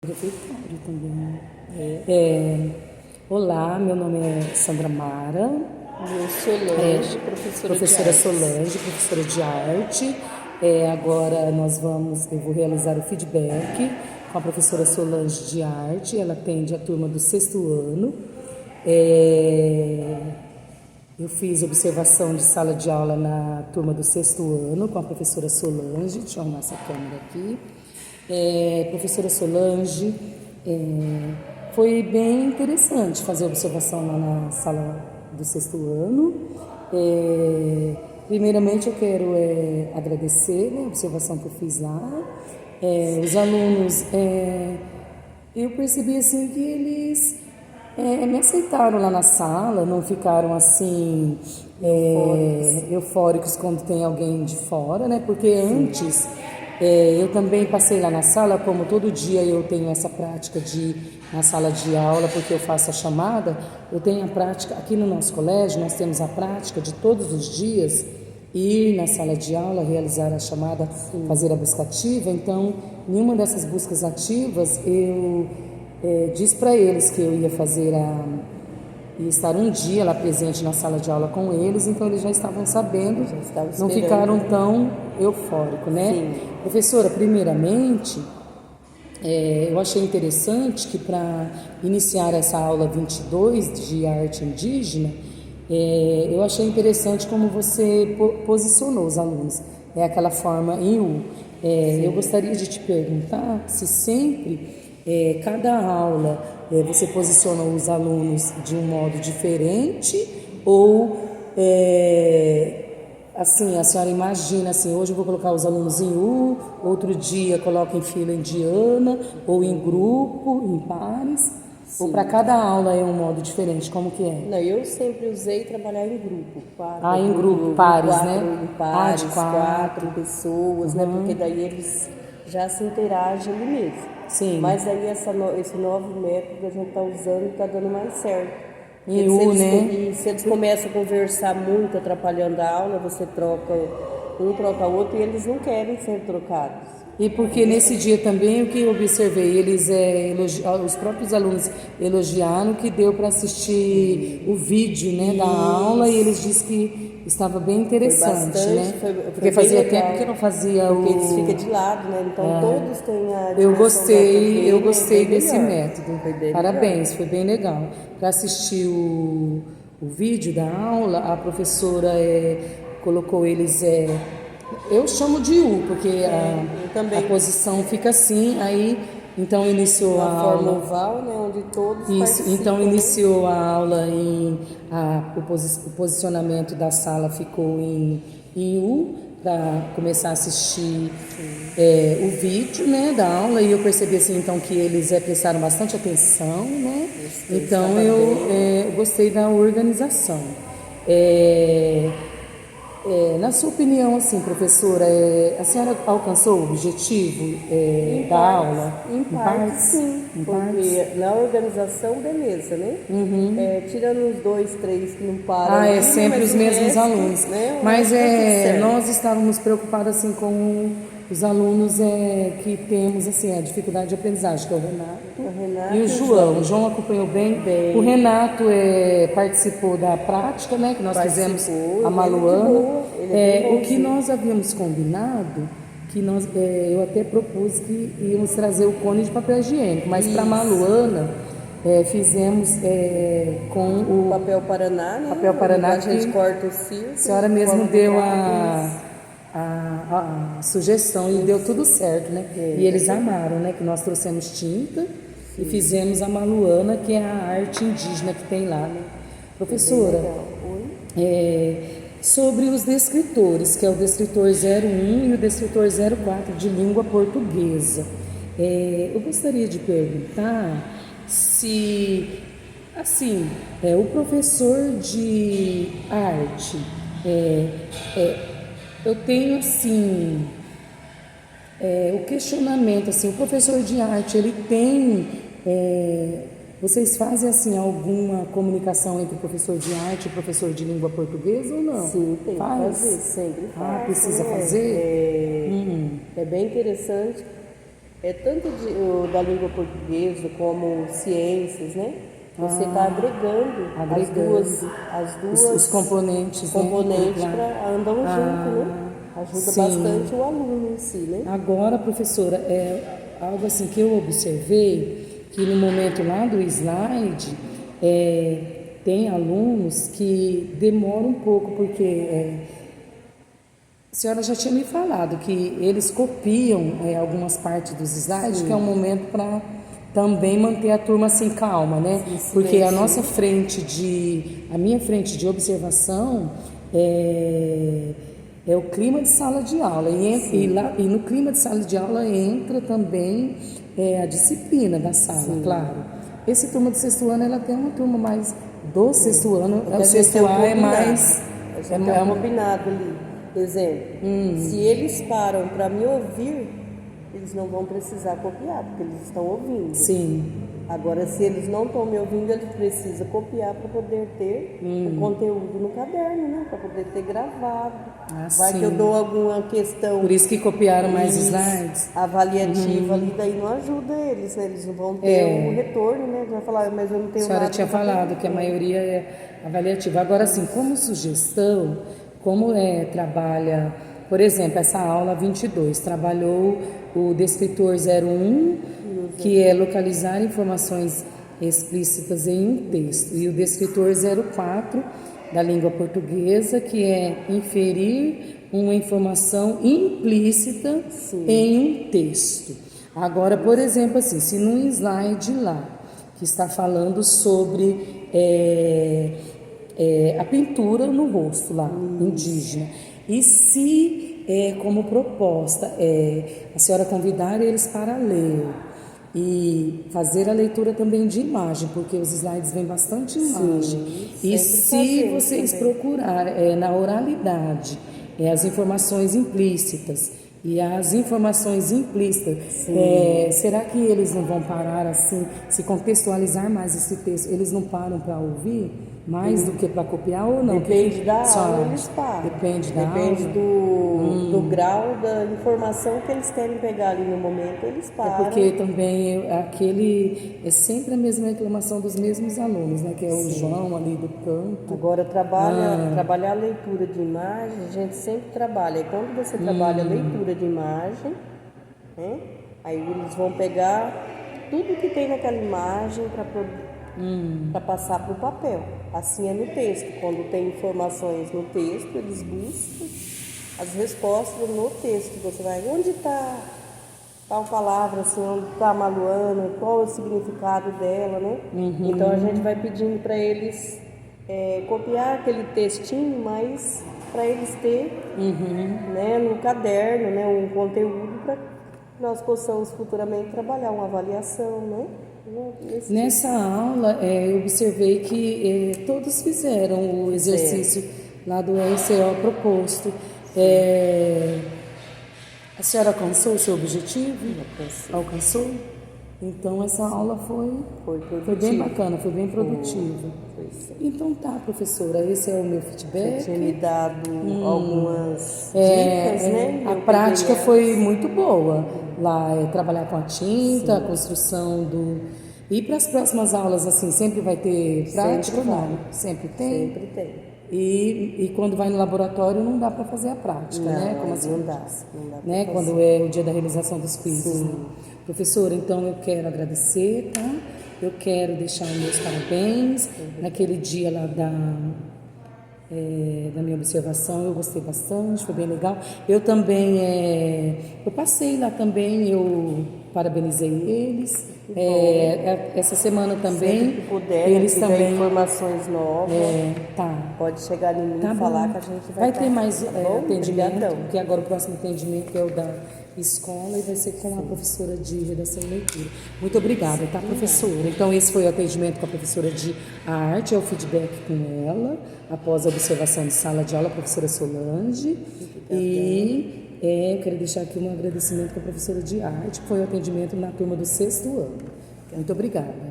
refeitório também. É, olá, meu nome é Sandra Mara, Eu Solange, professora de professora artes. Solange, professora de arte. Agora eu vou realizar o feedback com a professora Solange de arte. Ela atende a turma do sexto ano. Eu fiz observação de sala de aula na turma do sexto ano com a professora Solange. Deixa eu arrumar essa câmera aqui. Professora Solange, foi bem interessante fazer observação lá na sala do sexto ano. Primeiramente, eu quero agradecer, né, a observação que eu fiz lá. Os alunos, eu percebi assim que eles me aceitaram lá na sala, não ficaram assim eufóricos quando tem alguém de fora, né? Porque antes eu também passei lá na sala, como todo dia eu tenho essa prática de ir na sala de aula, porque eu faço a chamada, eu tenho a prática, aqui no nosso colégio nós temos a prática de todos os dias ir na sala de aula, realizar a chamada, fazer a busca ativa. Então, em uma dessas buscas ativas, eu disse para eles que eu ia ia estar um dia lá presente na sala de aula com eles, então eles já estavam sabendo, não ficaram tão eufóricos, né? Sim. Professora, primeiramente, eu achei interessante que para iniciar essa aula 22 de arte indígena, eu achei interessante como você posicionou os alunos, aquela forma em U. Eu gostaria de te perguntar se sempre, cada aula, você posiciona os alunos de um modo diferente ou, assim, a senhora imagina assim, hoje eu vou colocar os alunos em U, outro dia coloca em fila indiana, ou em grupo, em pares, ou para cada aula é um modo diferente, como que é? Não, eu sempre usei trabalhar em grupo. Em grupo, pares, quatro, né? Em pares, De quatro pessoas, né? Porque daí eles já se interagem ali mesmo. Sim. Mas aí esse novo método que a gente está usando está dando mais certo. Em U, né? E se eles começam a conversar muito, atrapalhando a aula, você troca, um troca o outro e eles não querem ser trocados. E porque nesse dia também o que eu observei, eles os próprios alunos elogiaram que deu para assistir o vídeo, né, da aula, e eles disseram que estava bem interessante, Bastante, né? foi Porque fazia bem legal, tempo que eu não fazia porque eles ficam de lado, né? Então todos têm a dimensão da TV, eu gostei bem desse melhor. método. Foi bem Parabéns, foi bem legal. Para assistir o vídeo da aula, a professora colocou eles eu chamo de U, porque a posição fica assim, aí então iniciou a Uma forma aula. oval, né? Onde todos Isso, participam. então iniciou a aula o posicionamento da sala ficou em U, para começar a assistir o vídeo, né, da aula, e eu percebi assim então que eles prestaram bastante atenção, né? Então eu gostei da organização. Na sua opinião, assim, professora, a senhora alcançou o objetivo da aula? Em parte, sim, porque na organização, beleza, né? Tirando uns 2, 3 que não param. É ali, sempre mas os o mesmos resto, alunos. Né, Mas certo. nós estávamos preocupados assim com os alunos que temos assim a dificuldade de aprendizagem, que é o Renato e o João. O João acompanhou bem. O Renato participou da prática, né, que nós fizemos a Maluana. O que nós havíamos combinado, eu até propus que íamos trazer o cone de papel higiênico, mas para a Maluana fizemos com o Papel Paraná, né? Papel Paraná, a gente que corta o círculo. a senhora mesmo deu a sugestão e deu tudo certo, né? E eles amaram, né? Que nós trouxemos tinta e fizemos a Maluana, que é a arte indígena que tem lá, né? Professora, sobre os descritores, que é o descritor 01 e o descritor 04 de língua portuguesa, eu gostaria de perguntar se, assim, o professor de arte, eu tenho, assim, o questionamento, assim, o professor de arte, ele tem, vocês fazem, assim, alguma comunicação entre o professor de arte e o professor de língua portuguesa ou não? Sim, tem que Faz? fazer, sempre faz. Precisa fazer? É bem interessante. É tanto da língua portuguesa como ciências, né? Você está agregando as duas os componentes, componentes né? andam junto, né? Ajuda Sim. bastante o aluno em si, né? Agora, professora, é algo assim que eu observei, que no momento lá do slide, tem alunos que demoram um pouco, porque a senhora já tinha me falado que eles copiam algumas partes dos slides, que é um momento para também manter a turma assim calma, né? Porque a minha frente de observação é o clima de sala de aula. E no clima de sala de aula entra também a disciplina da sala, claro. Esse turma do sexto ano, ela tem uma turma mais do sexto ano, o sexto A é mais... A gente tem um combinado ali. Exemplo, se eles param para me ouvir, eles não vão precisar copiar, porque eles estão ouvindo. Sim. Agora, se eles não estão me ouvindo, eles precisam copiar para poder ter o conteúdo no caderno, né? Para poder ter gravado. Vai que eu dou alguma questão. Por isso que copiaram mais slides. Avaliativa ali, daí não ajuda eles, né? Eles não vão ter o retorno, né? Vai falar, mas eu não tenho nada. A senhora tinha falado que a maioria é avaliativa. Agora, assim, como sugestão, como trabalha, por exemplo, essa aula 22, trabalhou o descritor 01, que é localizar informações explícitas em um texto, e o descritor 04, da língua portuguesa, que é inferir uma informação implícita em um texto. Agora, por exemplo, assim, se num slide lá, que está falando sobre a pintura no rosto lá, indígena, e se como proposta a senhora convidar eles para ler e fazer a leitura também de imagem, porque os slides vêm bastante imagem. E se vocês procurarem na oralidade as informações implícitas e as informações implícitas, será que eles não vão parar assim, se contextualizar mais esse texto, eles não param para ouvir mais do que para copiar ou não? Depende da aula, eles param. Depende do grau da informação que eles querem pegar ali no momento, eles param. Porque também é sempre a mesma reclamação dos mesmos alunos, né? Que é o João ali do canto. Agora, trabalhar a leitura de imagem, a gente sempre trabalha. E quando você trabalha a leitura de imagem, né? Aí eles vão pegar tudo que tem naquela imagem para passar para o papel. Assim é no texto. Quando tem informações no texto, eles buscam as respostas no texto. Você vai, onde está tal palavra, assim, onde está a Maluana, qual é o significado dela, né? Então a gente vai pedindo para eles copiar aquele textinho, mas para eles ter né, no caderno, né, um conteúdo para que nós possamos futuramente trabalhar uma avaliação, né? Nessa aula, eu observei que todos fizeram o exercício lá do RCO proposto. A senhora alcançou o seu objetivo? Alcançou? Então, essa aula foi bem bacana, foi bem produtiva. Então tá, professora, esse é o meu feedback. Você tinha me dado algumas dicas, né? A prática foi muito boa. Lá trabalhar com a tinta, a construção do... E para as próximas aulas, assim, sempre vai ter prática ou não? Sempre tem? Sempre tem. E quando vai no laboratório não dá para fazer a prática, né? Como assim, não dá né? Quando é o dia da realização dos quizzes. Né? Professora, então eu quero agradecer, tá? Eu quero deixar os meus parabéns. Naquele dia lá da minha observação, eu gostei bastante, foi bem legal. Eu também, eu passei lá também, eu parabenizei eles. Essa semana também, sempre que puder, eles também informações novas, pode chegar em mim e falar que a gente vai ter mais atendimento, porque agora o próximo atendimento é o da escola e vai ser com a professora de redação e leitura. Muito obrigada, tá, professora? Então, esse foi o atendimento com a professora de arte, é o feedback com ela, após a observação de sala de aula, a professora Solange. E eu quero deixar aqui um agradecimento com a professora de arte, que foi o atendimento na turma do 6º ano. Muito obrigada.